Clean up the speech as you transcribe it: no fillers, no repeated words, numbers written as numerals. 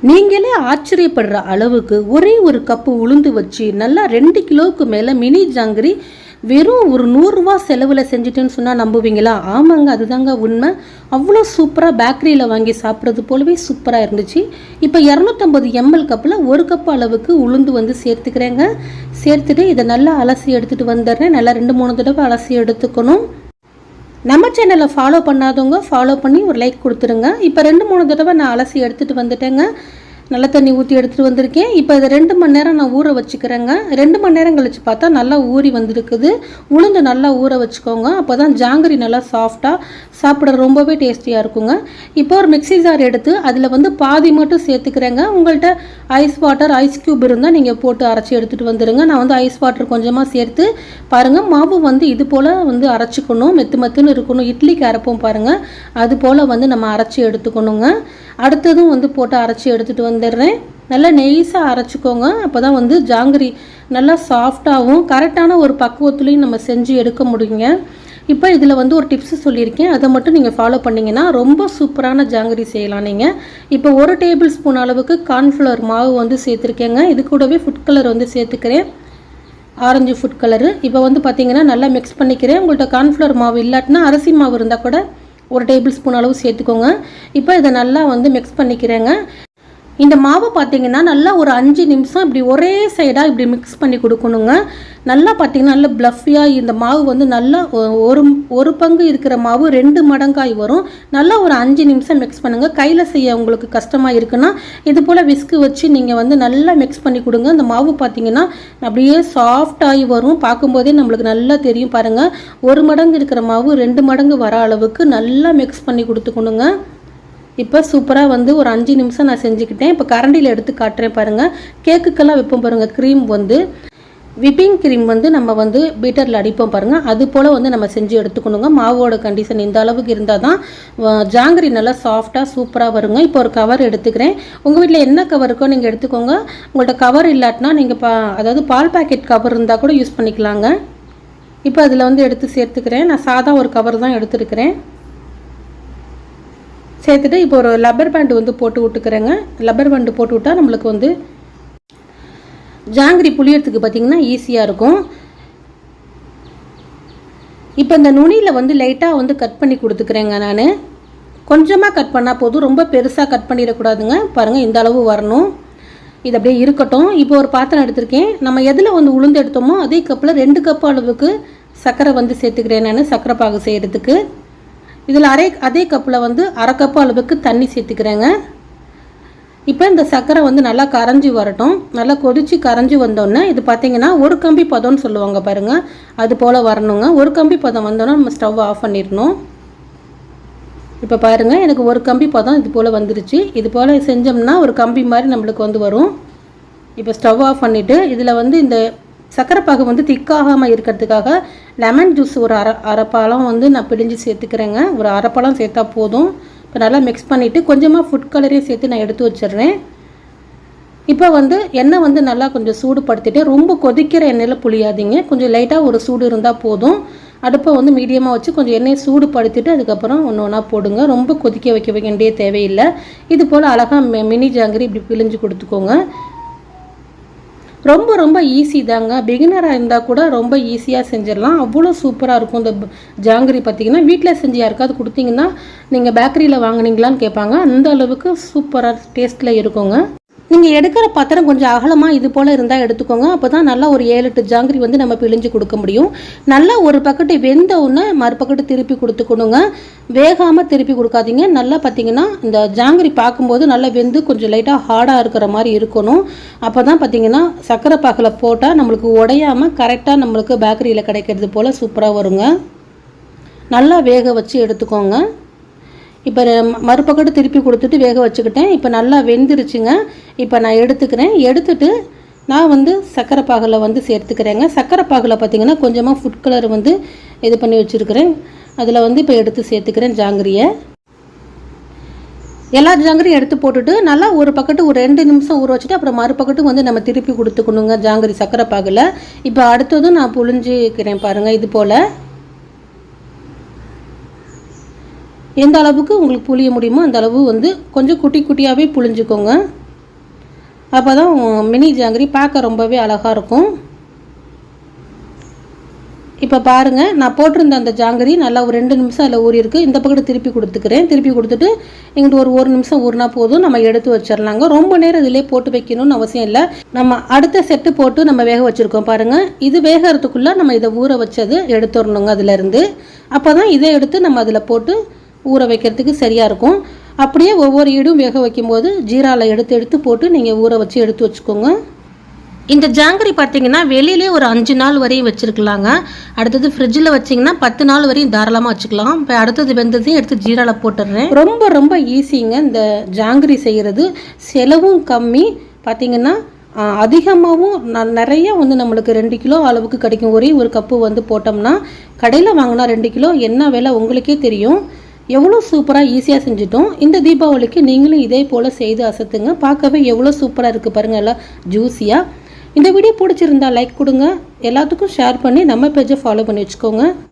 நீங்களே ஆச்சரியப்படுற அளவுக்கு ஒரே ஒரு கப்பு உளுந்து வச்சு நல்லா 2 கிலோவுக்கு மேலே மினி ஜாங்கிரி வெறும் ஒரு 100 ரூபா செலவில் செஞ்சுட்டேன்னு சொன்னால் நம்புவீங்களா? ஆமாங்க, அதுதாங்க உண்மை. அவ்வளோ சூப்பராக பேக்கரியில் வாங்கி சாப்பிட்றது போலவே சூப்பராக இருந்துச்சு. இப்போ 250 ml கப்பில் ஒரு கப் அளவுக்கு உளுந்து வந்து சேர்த்துக்கிறேங்க. சேர்த்துட்டு இதை நல்லா அலசி எடுத்துகிட்டு வந்துடுறேன். நல்லா 2-3 தடவை அலசி எடுத்துக்கணும். நம்ம சேனலை ஃபாலோ பண்ணாதவங்க ஃபாலோ பண்ணி ஒரு லைக் கொடுத்துருங்க. இப்போ 2-3 தடவை நான் அலசி எடுத்துகிட்டு வந்துட்டேங்க. நல்ல தண்ணி ஊற்றி எடுத்துகிட்டு வந்திருக்கேன். இப்போ இதை 2 மணி நேரம் நான் ஊற வச்சுக்கிறேங்க. 2 மணி நேரம் கழிச்சு பார்த்தா நல்லா ஊறி வந்திருக்குது. உளுந்து நல்லா ஊற வச்சுக்கோங்க. அப்போ தான் ஜாங்கிரி நல்லா சாஃப்டாக சாப்பிட ரொம்பவே டேஸ்டியாக இருக்குங்க. இப்போ ஒரு மிக்ஸி ஜார் எடுத்து அதில் வந்து பாதி மட்டும் சேர்த்துக்கிறேங்க. உங்கள்கிட்ட ஐஸ் வாட்டர், ஐஸ் க்யூப் இருந்தால் நீங்கள் போட்டு அரைச்சி எடுத்துகிட்டு வந்துடுங்க. நான் வந்து ஐஸ் வாட்டர் கொஞ்சமாக சேர்த்து பாருங்கள். மாவு வந்து இது போல் வந்து அரைச்சிக்கணும். மெத்துன்னு இருக்கணும். இட்லிக்கு அரைப்போம் பாருங்கள், அது போல் வந்து நம்ம அரைச்சி எடுத்துக்கணுங்க. அடுத்ததும் வந்து போட்டு அரைச்சி எடுத்துகிட்டு வந்துடுறேன். நல்லா நெய்ஸாக அரைச்சிக்கோங்க. அப்போ தான் வந்து ஜாங்கிரி நல்லா சாஃப்டாகவும் கரெக்டான ஒரு பக்குவத்துலேயும் நம்ம செஞ்சு எடுக்க முடியுங்க. இப்போ இதில் வந்து ஒரு டிப்ஸ் சொல்லியிருக்கேன், அதை மட்டும் நீங்கள் ஃபாலோ பண்ணிங்கன்னா ரொம்ப சூப்பரான ஜாங்கிரி செய்யலாம் நீங்கள். இப்போ 1 டேபிள் ஸ்பூன் அளவுக்கு கார்ன்ஃப்ளவர் மாவு வந்து சேர்த்துருக்கேங்க. இது கூடவே ஃபுட் கலர் வந்து சேர்த்துக்கிறேன், ஆரஞ்சு ஃபுட் கலரு. இப்போ வந்து பார்த்திங்கன்னா நல்லா மிக்ஸ் பண்ணிக்கிறேன். உங்கள்கிட்ட கார்ன்ஃப்ளவர் மாவு இல்லாட்டினா அரிசி மாவு இருந்தால் கூட 1 டேபிள் ஸ்பூன் அளவு சேர்த்துக்கோங்க. இப்போ இதை நல்லா வந்து மிக்ஸ் பண்ணிக்கிறேங்க. இந்த மாவு பார்த்திங்கன்னா நல்லா ஒரு 5 நிமிஷம் இப்படி ஒரே சைடாக இப்படி மிக்ஸ் பண்ணி கொடுக்கணுங்க. நல்லா பார்த்திங்கன்னா நல்லா ப்ளஃபியாக இந்த மாவு வந்து நல்லா ஒரு பங்கு இருக்கிற மாவு 2 மடங்காய் வரும். நல்லா ஒரு 5 நிமிஷம் மிக்ஸ் பண்ணுங்கள். கையில் செய்ய உங்களுக்கு கஷ்டமாக இருக்குன்னா இது போல் விஸ்கு வச்சு நீங்கள் வந்து நல்லா மிக்ஸ் பண்ணி கொடுங்க. இந்த மாவு பார்த்திங்கன்னா அப்படியே சாஃப்டாகி வரும். பார்க்கும்போதே நம்மளுக்கு நல்லா தெரியும் பாருங்கள். 1 மடங்கு இருக்கிற மாவு 2 மடங்கு வர அளவுக்கு நல்லா மிக்ஸ் பண்ணி கொடுத்துக்கணுங்க. இப்போ சூப்பராக வந்து ஒரு 5 நிமிஷம் நான் செஞ்சுக்கிட்டேன். இப்போ கரண்டியில் எடுத்து காட்டுறேன் பாருங்கள். கேக்குக்கெல்லாம் வைப்போம் பாருங்கள். க்ரீம் வந்து விப்பிங் க்ரீம் வந்து நம்ம வந்து பீட்டரில் அடிப்போம் பாருங்கள், அது போல் வந்து நம்ம செஞ்சு எடுத்துக்கணுங்க. மாவோட கண்டிஷன் இந்த அளவுக்கு இருந்தால் தான் ஜாங்கிரி நல்லா சாஃப்டாக சூப்பராக வருங்க. இப்போ ஒரு கவர் எடுத்துக்கிறேன். உங்கள் வீட்டில் என்ன கவர் இருக்கோ நீங்கள் எடுத்துக்கோங்க. உங்கள்கிட்ட கவர் இல்லாட்டினா நீங்கள் அதாவது பால் பேக்கெட் கவர் இருந்தால் கூட யூஸ் பண்ணிக்கலாங்க. இப்போ அதில் வந்து எடுத்து சேர்த்துக்கிறேன். நான் சாதா ஒரு கவர் தான் எடுத்துருக்கிறேன். சேர்த்துட்டு இப்போ ஒரு லப்பர் பேண்டு வந்து போட்டு விட்டுக்கிறேங்க. லப்பர் பேண்டு போட்டு விட்டால் நம்மளுக்கு வந்து ஜாங்கிரி புளியறதுக்கு பார்த்திங்கன்னா ஈஸியாக இருக்கும். இப்போ இந்த நுனியில் வந்து லைட்டாக வந்து கட் பண்ணி கொடுத்துக்கிறேங்க. நான் கொஞ்சமாக கட் பண்ணால் போதும், ரொம்ப பெருசாக கட் பண்ணிடக்கூடாதுங்க. பாருங்கள், இந்த அளவு வரணும். இது அப்படியே இருக்கட்டும். இப்போ ஒரு பாத்திரம் எடுத்திருக்கேன். நம்ம எதில் வந்து உளுந்து எடுத்தோமோ அதே கப்பில் 2 கப் அளவுக்கு சர்க்கரை வந்து சேர்த்துக்கிறேன். நான் சர்க்கரை பாகு செய்கிறதுக்கு இதில் அதே கப்பில் வந்து 1/2 கப் அளவுக்கு தண்ணி சேர்த்துக்கிறேங்க. இப்போ இந்த சர்க்கரை வந்து நல்லா கரைஞ்சி வரட்டும். நல்லா கொதித்து கரைஞ்சி வந்தோடனே இது பார்த்திங்கன்னா 1 கம்பி பதம்னு சொல்லுவாங்க பாருங்கள், அது போல் வரணுங்க. 1 கம்பி பதம் வந்தோன்னா நம்ம ஸ்டவ் ஆஃப் பண்ணிடணும். இப்போ பாருங்கள், எனக்கு 1 கம்பி பதம் இது போல் வந்துருச்சு. இது போல் செஞ்சோம்னா ஒரு கம்பி மாதிரி நம்மளுக்கு வந்து வரும். இப்போ ஸ்டவ் ஆஃப் பண்ணிவிட்டு இதில் வந்து இந்த சர்க்கரை பாகு வந்து திக்காகாமல் இருக்கிறதுக்காக லெமன் ஜூஸ் ஒரு அரை பழம் வந்து நான் பிழிஞ்சு சேர்த்துக்கிறேங்க. ஒரு அரை பழம் சேர்த்தா போதும். இப்போ நல்லா மிக்ஸ் பண்ணிவிட்டு கொஞ்சமாக ஃபுட் கலரையும் சேர்த்து நான் எடுத்து வச்சிடுறேன். இப்போ வந்து எண்ணெய் வந்து நல்லா கொஞ்சம் சூடுபடுத்திட்டு, ரொம்ப கொதிக்கிற எண்ணெயில் புளியாதீங்க. கொஞ்சம் லைட்டாக ஒரு சூடு இருந்தால் போதும். அடுப்பை வந்து மீடியமாக வச்சு கொஞ்சம் எண்ணெயை சூடுபடுத்திட்டு அதுக்கப்புறம் ஒன்று ஒன்றா போடுங்க. ரொம்ப கொதிக்க வைக்க வேண்டிய தேவையில்லை. இது போல் அழகாக மினி ஜாங்கிரி இப்படி பிழிஞ்சு கொடுத்துக்கோங்க. ரொம்ப ரொம்ப ஈஸி தாங்க. பிகினராக இருந்தால் கூட ரொம்ப ஈஸியாக செஞ்சிடலாம். அவ்வளோ சூப்பராக இருக்கும் இந்த ஜாங்கிரி. பார்த்திங்கன்னா வீட்டில் செஞ்சு யாருக்காவது கொடுத்தீங்கன்னா நீங்கள் பேக்கரியில் வாங்கினீங்களான்னு கேட்பாங்க. அந்த அளவுக்கு சூப்பராக டேஸ்ட்டில் இருக்குங்க. நீங்கள் எடுக்கிற பாத்திரம் கொஞ்சம் அகலமாக இது போல் இருந்தால் எடுத்துக்கோங்க. அப்போ தான் நல்லா ஒரு 7-8 ஜாங்கிரி வந்து நம்ம பிழிஞ்சு கொடுக்க முடியும். நல்லா ஒரு பக்கெட்டு வெந்த உடனே மறுபக்கெட்டு திருப்பி கொடுத்துக்கணுங்க. வேகாமல் திருப்பி கொடுக்காதீங்க. நல்லா பார்த்திங்கன்னா இந்த ஜாங்கிரி பார்க்கும்போது நல்லா வெந்து கொஞ்சம் லைட்டாக ஹார்டாக இருக்கிற மாதிரி இருக்கணும். அப்போ தான் பார்த்திங்கன்னா சர்க்கரை பாகில் போட்டால் நம்மளுக்கு உடையாமல் கரெக்டாக நம்மளுக்கு பேக்கரியில் கிடைக்கிறது போல் சூப்பராக வருங்க. நல்லா வேக வச்சு எடுத்துக்கோங்க. இப்போ மறுபக்கெட்டு திருப்பி கொடுத்துட்டு வேக வச்சுக்கிட்டேன். இப்போ நல்லா வெந்துருச்சுங்க. இப்போ நான் எடுத்துட்டு நான் வந்து சர்க்கரை பாகில் வந்து சேர்த்துக்கிறேங்க. சர்க்கரை பாகில் பார்த்திங்கன்னா கொஞ்சமாக ஃபுட் கலர் வந்து இது பண்ணி வச்சுருக்கிறேன். அதில் வந்து இப்போ எடுத்து சேர்த்துக்கிறேன் ஜாங்கிரியை. எல்லா ஜாங்கிரியும் எடுத்து போட்டுட்டு நல்லா ஒரு பக்கெட்டு ஒரு 2 நிமிஷம் ஊற வச்சுட்டு அப்புறம் மறுபக்கெட்டு வந்து நம்ம திருப்பி கொடுத்துக்கணுங்க ஜாங்கிரி சர்க்கரை பாகில். இப்போ அடுத்ததும் நான் புழிஞ்சிக்கிறேன் பாருங்கள். இது போல் எந்த அளவுக்கு உங்களுக்கு புளிய முடியுமோ அந்த அளவு வந்து கொஞ்சம் குட்டி குட்டியாகவே புளிஞ்சுக்கோங்க. அப்போ தான் மினி ஜாங்கிரி பார்க்க ரொம்பவே அழகாக இருக்கும். இப்போ பாருங்கள், நான் போட்டிருந்த அந்த ஜாங்கிரி நல்லா ஒரு 2 நிமிஷம் அதில் ஊறி இருக்குது. இந்த பக்கத்து திருப்பி கொடுத்துக்கிறேன். திருப்பி கொடுத்துட்டு எங்கிட்ட ஒரு நிமிஷம் ஊறினா போதும், நம்ம எடுத்து வச்சிடலாங்க. ரொம்ப நேரம் இதிலே போட்டு வைக்கணும்னு அவசியம் இல்லை. நம்ம அடுத்த செட்டு போட்டு நம்ம வேக வச்சுருக்கோம் பாருங்கள். இது வேகிறதுக்குள்ளே நம்ம இதை ஊற வச்சது எடுத்துடணுங்க அதிலேருந்து. அப்போ தான் இதை எடுத்து நம்ம அதில் போட்டு ஊற வைக்கிறதுக்கு சரியாக இருக்கும். அப்படியே ஒவ்வொரு ஈடும் வேக வைக்கும்போது ஜீராவில் எடுத்து போட்டு நீங்கள் ஊற வச்சு எடுத்து வச்சுக்கோங்க. இந்த ஜாங்கிரி பார்த்தீங்கன்னா வெளியிலே ஒரு 5 நாள் வரையும் வச்சுருக்கலாங்க. அடுத்தது ஃப்ரிட்ஜில் வச்சிங்கன்னா 10 நாள் வரையும் தாராளமாக வச்சுக்கலாம். இப்போ அடுத்தது வெந்ததையும் எடுத்து ஜீராவில் போட்டுடுறேன். ரொம்ப ரொம்ப ஈஸிங்க இந்த ஜாங்கிரி செய்கிறது. செலவும் கம்மி, பார்த்திங்கன்னா அதிகமாகவும் நிறைய நம்மளுக்கு 2 கிலோ அளவுக்கு கிடைக்கும். ஒரே ஒரு கப்பு போட்டோம்னா கடையில் வாங்கினா 2 கிலோ என்ன விலை உங்களுக்கே தெரியும். எவ்வளோ சூப்பராக ஈஸியாக செஞ்சுட்டோம். இந்த தீபாவளிக்கு நீங்களும் இதே போல் செய்து அசத்துங்க. பார்க்கவே எவ்வளோ சூப்பராக இருக்குது பாருங்கள், எல்லாம் ஜூஸியாக. இந்த வீடியோ பிடிச்சிருந்தா லைக் கொடுங்க, எல்லாத்துக்கும் ஷேர் பண்ணி நம்ம பேஜை ஃபாலோ பண்ணி வச்சுக்கோங்க.